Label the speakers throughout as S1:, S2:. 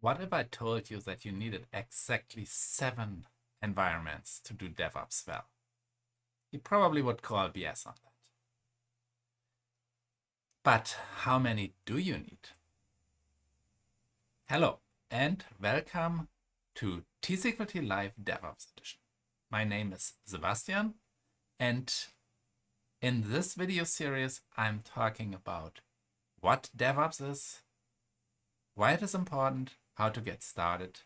S1: What if I told you that you needed exactly 7 environments to do DevOps well? You probably would call BS on that. But how many do you need? Hello, and welcome to tSQLt Live DevOps Edition. My name is Sebastian, and in this video series, I'm talking about what DevOps is, why it is important, how to get started,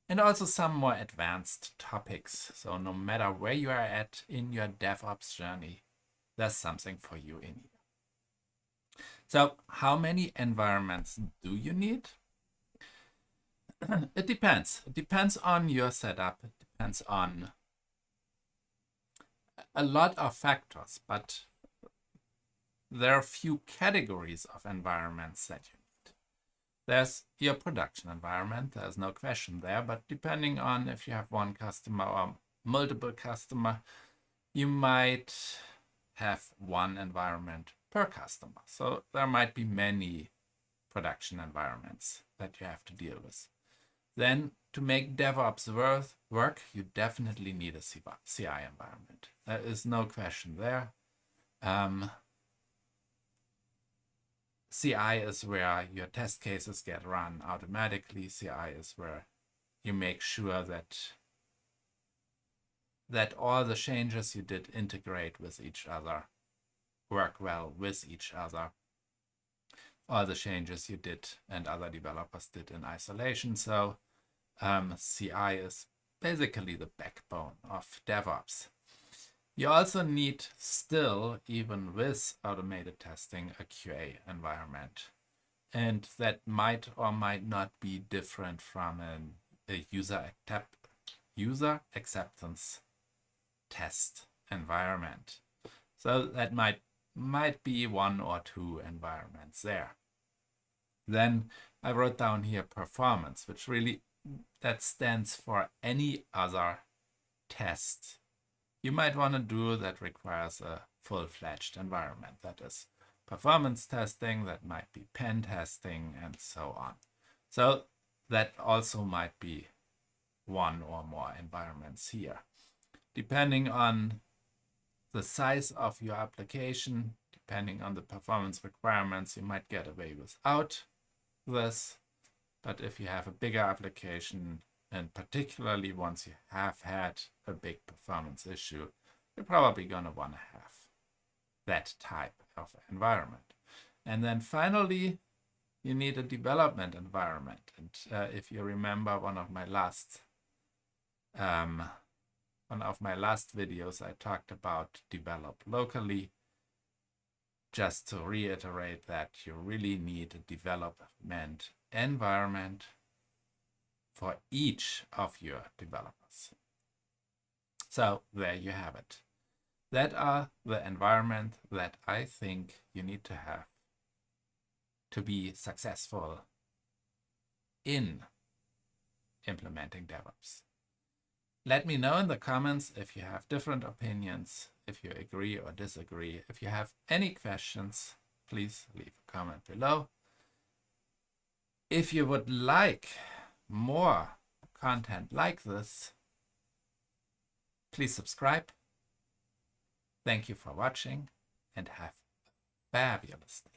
S1: and also some more advanced topics. So no matter where you are at in your DevOps journey, there's something for you in here. So how many environments do you need? It depends. It depends on your setup. It depends on a lot of factors, but there are a few categories of environments that you need. There's your production environment. There's no question there, but depending on if you have one customer or multiple customer, you might have one environment per customer. So there might be many production environments that you have to deal with. Then to make DevOps work, you definitely need a CI environment. There is no question there. CI is where your test cases get run automatically. CI is where you make sure that all the changes you did integrate with each other, work well with each other. All the changes you did and other developers did in isolation. So CI is basically the backbone of DevOps. You also need still, even with automated testing, a QA environment. And that might or might not be different from a user acceptance test environment. So that might be one or two environments there. Then I wrote down here performance, which really that stands for any other test you might want to do that requires a full-fledged environment. That is performance testing, that might be pen testing, and so on. So that also might be one or more environments here. Depending on the size of your application, depending on the performance requirements, you might get away without this. But if you have a bigger application, and particularly once you have had a big performance issue, you're probably going to want to have that type of environment. And then finally, you need a development environment. And if you remember one of my last videos, I talked about develop locally. Just to reiterate that you really need a development environment for each of your developers. So there you have it. That are the environment that I think you need to have to be successful in implementing DevOps. Let me know in the comments if you have different opinions, if you agree or disagree. If you have any questions, please leave a comment below. If you would like more content like this, please subscribe. Thank you for watching and have a fabulous day.